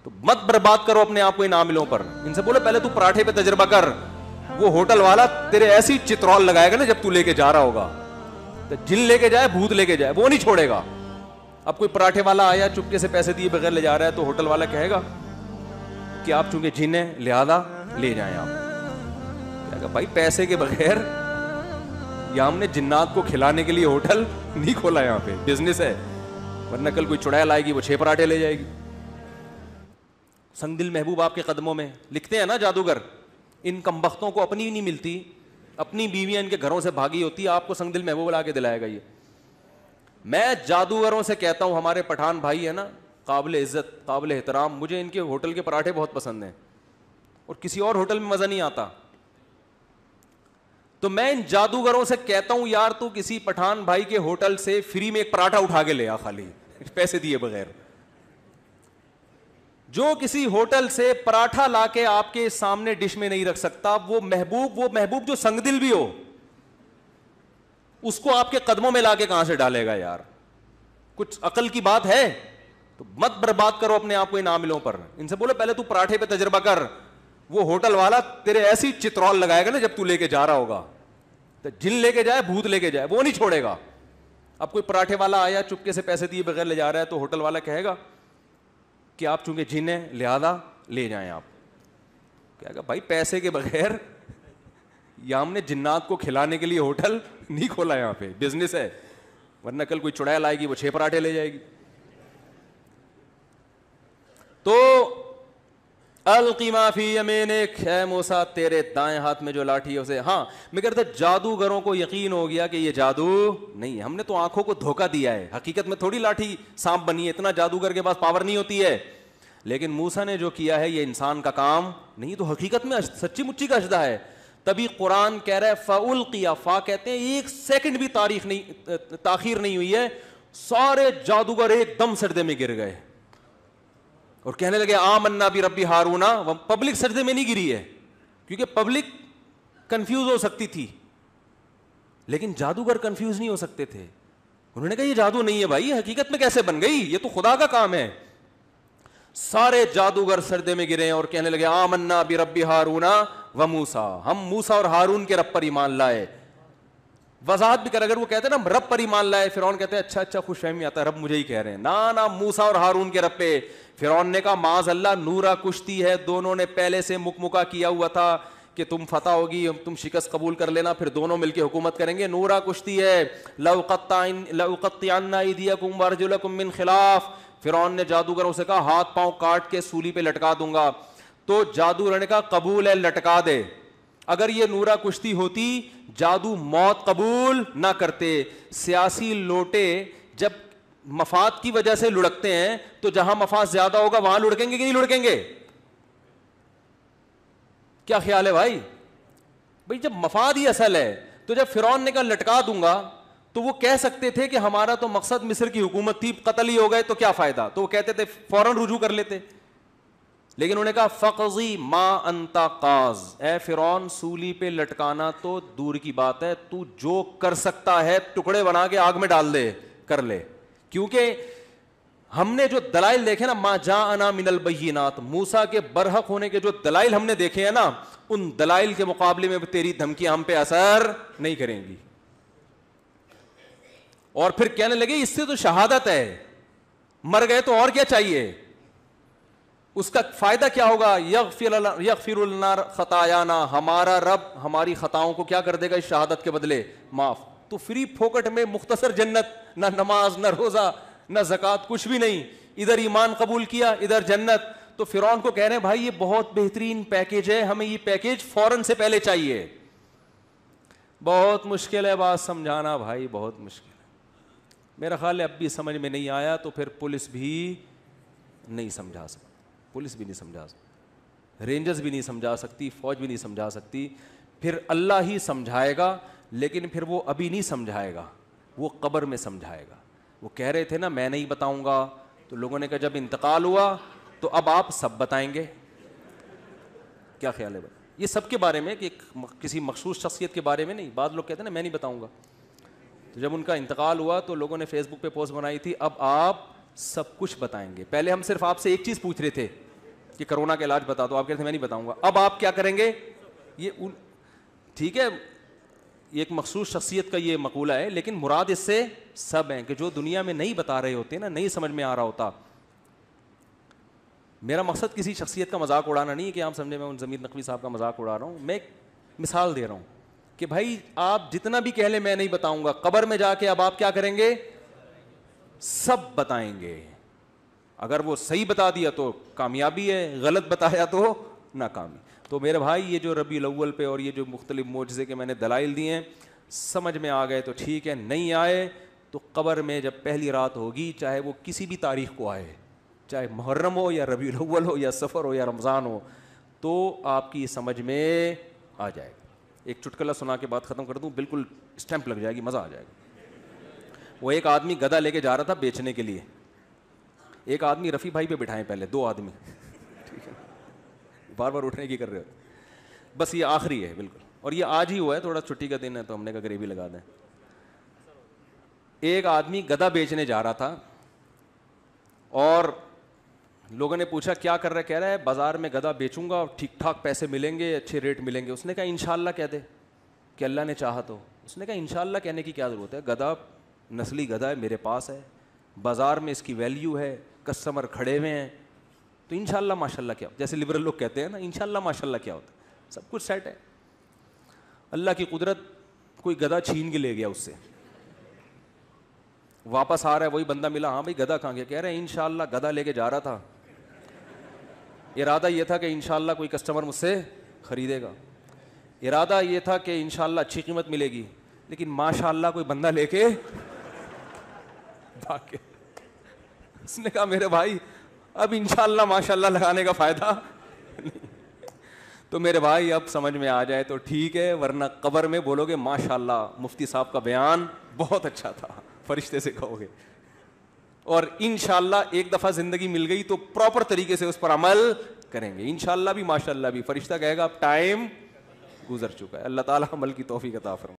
تو مت برباد کرو اپنے آپ کو ان عاملوں پر. ان سے بولو پہلے تو پراٹھے پہ تجربہ کر. وہ ہوٹل والا تیرے ایسی چترول لگائے گا نا جب تو لے کے جا رہا ہوگا, تو جن لے کے جائے بھوت لے کے جائے وہ نہیں چھوڑے گا. اب کوئی پراٹھے والا آیا چپکے سے پیسے دیے بغیر لے جا رہا ہے تو ہوٹل والا کہے گا کہ آپ چونکہ جن ہیں لہذا لے جائیں. آپ کہے گا بھائی پیسے کے بغیر, یا ہم نے جنات کو کھلانے کے لیے ہوٹل نہیں کھولا, یہاں پہ بزنس ہے, ورنہ کل کوئی چڑیل آئے گی وہ 6 پراٹھے لے جائے گی. سنگ دل محبوب آپ کے قدموں میں. لکھتے ہیں نا جادوگر, ان کمبختوں کو اپنی نہیں ملتی, اپنی بیویاں ان کے گھروں سے بھاگی ہوتی ہے, آپ کو سنگ دل محبوب لا کے دلائے گا. یہ میں جادوگروں سے کہتا ہوں, ہمارے پٹھان بھائی ہیں نا, قابل عزت قابل احترام, مجھے ان کے ہوٹل کے پراٹھے بہت پسند ہیں اور کسی اور ہوٹل میں مزہ نہیں آتا. تو میں ان جادوگروں سے کہتا ہوں یار تو کسی پٹھان بھائی کے ہوٹل سے فری میں ایک پراٹھا اٹھا کے لے آ, خالی پیسے دیے بغیر. جو کسی ہوٹل سے پراٹھا لا کے آپ کے سامنے ڈش میں نہیں رکھ سکتا, وہ محبوب جو سنگ دل بھی ہو, اس کو آپ کے قدموں میں لا کے کہاں سے ڈالے گا یار؟ کچھ عقل کی بات ہے. تو مت برباد کرو اپنے آپ کو ان عاملوں پر. ان سے بولو پہلے تو پراٹھے پہ تجربہ کر. وہ ہوٹل والا تیرے ایسی چترول لگائے گا نا جب تو لے کے جا رہا ہوگا, تو جن لے کے جائے بھوت لے کے جائے وہ نہیں چھوڑے گا. اب کوئی پراٹھے والا آیا چپکے سے پیسے دیے بغیر لے جا رہا ہے تو ہوٹل والا کہے گا کہ آپ چونکہ جن ہیں لہذا لے جائیں. آپ کہے گا بھائی پیسے کے بغیر, یا ہم نے جنات کو کھلانے کے لیے ہوٹل نہیں کھولا, یہاں پہ بزنس ہے, ورنہ کل کوئی چڑیل آئے گی وہ 6 پراٹھے لے جائے گی. تو القی ما فی یمینک, اے موسیٰ تیرے دائیں ہاتھ میں جو لاٹھی ہے اسے. ہاں میں کہتا جادوگروں کو یقین ہو گیا کہ یہ جادو نہیں ہے, ہم نے تو آنکھوں کو دھوکہ دیا ہے, حقیقت میں تھوڑی لاٹھی سانپ بنی ہے, اتنا جادوگر کے پاس پاور نہیں ہوتی ہے. لیکن موسیٰ نے جو کیا ہے یہ انسان کا کام نہیں, تو حقیقت میں سچی مچی کا اژدہا ہے. تبھی قرآن کہہ رہا ہے فَأُلْقِيَ, فا کہتے ہیں 1 سیکنڈ بھی تاخیر نہیں ہوئی ہے, سارے جادوگر ایک دم سجدے میں گر گئے اور کہنے لگے آمنا برب ہارون. پبلک سجدے میں نہیں گری ہے کیونکہ پبلک کنفیوز ہو سکتی تھی, لیکن جادوگر کنفیوز نہیں ہو سکتے تھے. انہوں نے کہا یہ جادو نہیں ہے بھائی, حقیقت میں کیسے بن گئی, یہ تو خدا کا کام ہے. سارے جادوگر سجدے میں گرے اور کہنے لگے آمنا برب ہارون و موسیٰ, ہم موسیٰ اور ہارون کے رب پر ایمان لائے. وضاحت بھی کر, اگر وہ کہتے ہیں نا رب پر ایمان لائے, فرعون کہتے ہیں اچھا خوش فہمی آتا ہے, رب مجھے ہی کہہ رہے ہیں. نا موسیٰ اور ہارون کے رب پہ. فرعون نے کہا معاذ اللہ, نورا کشتی ہے, دونوں نے پہلے سے مکمکا کیا ہوا تھا کہ تم فتح ہوگی, تم شکست قبول کر لینا, پھر دونوں مل کے حکومت کریں گے. نورا کشتی ہے. لأقطعن ایدیکم وارجلکم من خلاف, فرعون نے جادوگروں سے کہا ہاتھ پاؤں کاٹ کے سولی پہ لٹکا دوں گا. تو جادوگر نے کہا قبول ہے, لٹکا دے. اگر یہ نورا کشتی ہوتی جادو موت قبول نہ کرتے. سیاسی لوٹے جب مفاد کی وجہ سے لڑکتے ہیں تو جہاں مفاد زیادہ ہوگا وہاں لڑکیں گے کہ نہیں لڑکیں گے؟ کیا خیال ہے بھائی؟ بھائی جب مفاد ہی اصل ہے, تو جب فرعون نے کہا لٹکا دوں گا تو وہ کہہ سکتے تھے کہ ہمارا تو مقصد مصر کی حکومت تھی, قتل ہی ہو گئے تو کیا فائدہ, تو وہ کہتے تھے فوراً رجوع کر لیتے. لیکن انہوں نے کہا فقضی ما انت قاض, اے فرعون سولی پہ لٹکانا تو دور کی بات ہے, تو جو کر سکتا ہے ٹکڑے بنا کے آگ میں ڈال دے, کر لے. کیونکہ ہم نے جو دلائل دیکھے نا, ما جاءنا من البینات, موسیٰ کے برحق ہونے کے جو دلائل ہم نے دیکھے ہیں نا, ان دلائل کے مقابلے میں تیری دھمکیاں ہم پہ اثر نہیں کریں گی. اور پھر کہنے لگے اس سے تو شہادت ہے, مر گئے تو اور کیا چاہیے, اس کا فائدہ کیا ہوگا؟ یغفر لنا خطایانا, ہمارا رب ہماری خطاؤں کو کیا کر دے گا اس شہادت کے بدلے, معاف. تو فری پھوکٹ میں مختصر جنت, نہ نماز نہ روزہ نہ زکوٰۃ, کچھ بھی نہیں, ادھر ایمان قبول کیا ادھر جنت. تو فرعون کو کہہ رہے ہیں بھائی یہ بہت بہترین پیکیج ہے, ہمیں یہ پیکیج فوراً سے پہلے چاہیے. بہت مشکل ہے بات سمجھانا بھائی, بہت مشکل ہے. میرا خیال ہے اب بھی سمجھ میں نہیں آیا تو پھر پولیس بھی نہیں سمجھا سکتی, پولیس بھی نہیں سمجھا سکتی, رینجرز بھی نہیں سمجھا سکتی, فوج بھی نہیں سمجھا سکتی. پھر اللہ ہی سمجھائے گا, لیکن پھر وہ ابھی نہیں سمجھائے گا, وہ قبر میں سمجھائے گا. وہ کہہ رہے تھے نا میں نہیں بتاؤں گا, تو لوگوں نے کہا جب انتقال ہوا تو اب آپ سب بتائیں گے. کیا خیال ہے بھائی؟ یہ سب کے بارے میں, کہ کسی مخصوص شخصیت کے بارے میں نہیں. بعض لوگ کہتے ہیں نا میں نہیں بتاؤں گا, تو جب ان کا انتقال ہوا تو لوگوں نے فیس بک پہ پوسٹ بنائی تھی اب آپ سب کچھ بتائیں گے. پہلے ہم صرف آپ سے ایک چیز پوچھ رہے تھے کہ کرونا کا علاج بتا دو, آپ کہتے ہیں میں نہیں بتاؤں گا. اب آپ کیا کریں گے, یہ ٹھیک ہے یہ ایک مخصوص شخصیت کا یہ مقولہ ہے, لیکن مراد اس سے سب ہیں کہ جو دنیا میں نہیں بتا رہے ہوتے نا, نہیں سمجھ میں آ رہا ہوتا. میرا مقصد کسی شخصیت کا مذاق اڑانا نہیں ہے کہ آپ سمجھے میں ان ضمیر نقوی صاحب کا مذاق اڑا رہا ہوں, میں ایک مثال دے رہا ہوں کہ بھائی آپ جتنا بھی کہہ لیں میں نہیں بتاؤں گا, قبر میں جا کے اب آپ کیا کریں گے, سب بتائیں گے. اگر وہ صحیح بتا دیا تو کامیابی ہے, غلط بتایا تو ناکامی. تو میرے بھائی یہ جو ربیع الاول پہ اور یہ جو مختلف معجزے کے میں نے دلائل دیے ہیں, سمجھ میں آ گئے تو ٹھیک ہے, نہیں آئے تو قبر میں جب پہلی رات ہوگی, چاہے وہ کسی بھی تاریخ کو آئے, چاہے محرم ہو یا ربیع الاول ہو یا سفر ہو یا رمضان ہو, تو آپ کی سمجھ میں آ جائے گا. ایک چٹکلا سنا کے بات ختم کر دوں, بالکل اسٹیمپ لگ جائے گی, مزہ آ جائے گا. وہ ایک آدمی گدھا لے کے جا رہا تھا بیچنے کے لیے. ایک آدمی رفیع بھائی پہ بٹھائیں, پہلے 2 آدمی, ٹھیک ہے, بار بار اٹھنے کی کر رہے ہو, بس یہ آخری ہے بالکل, اور یہ آج ہی ہوا ہے, تھوڑا چھٹی کا دن ہے تو ہم نے کہا گریوی لگا دیں. ایک آدمی گدھا بیچنے جا رہا تھا اور لوگوں نے پوچھا کیا کر رہا ہے, کہہ رہا ہے بازار میں گدھا بیچوں گا, ٹھیک ٹھاک پیسے ملیں گے, اچھے ریٹ ملیں گے. اس نے کہا انشاءاللہ کہہ دے کہ اللہ نے چاہا تو. اس نے کہا انشاءاللہ کہنے کی کیا ضرورت ہے, گدھا نسلی گدھا ہے, میرے پاس ہے, بازار میں اس کی ویلیو ہے, کسٹمر کھڑے ہوئے ہیں, تو انشاءاللہ ماشاءاللہ کیا, جیسے لبرل لوگ کہتے ہیں نا انشاءاللہ ماشاءاللہ کیا ہوتا ہے, سب کچھ سیٹ ہے. اللہ کی قدرت, کوئی گدھا چھین کے لے گیا اس سے, واپس آ رہا ہے وہی بندہ ملا, ہاں بھائی گدھا کہاں گیا, کہہ رہے ہیں انشاءاللہ گدھا لے کے جا رہا تھا, ارادہ یہ تھا کہ انشاءاللہ کوئی کسٹمر مجھ سے خریدے گا, ارادہ یہ تھا کہ انشاءاللہ اچھی قیمت ملے گی, لیکن ماشاءاللہ کوئی بندہ لے کے بھاگ کے. اس نے کہا میرے بھائی اب انشاءاللہ ماشاءاللہ لگانے کا فائدہ نہیں. تو میرے بھائی اب سمجھ میں آ جائے تو ٹھیک ہے, ورنہ قبر میں بولو گے ماشاءاللہ مفتی صاحب کا بیان بہت اچھا تھا, فرشتے سے کہو گے. اور انشاءاللہ ایک دفعہ زندگی مل گئی تو پراپر طریقے سے اس پر عمل کریں گے, انشاءاللہ بھی ماشاءاللہ بھی. فرشتہ کہے گا اب ٹائم گزر چکا ہے. اللہ تعالیٰ عمل کی توفیق عطا فرمائے.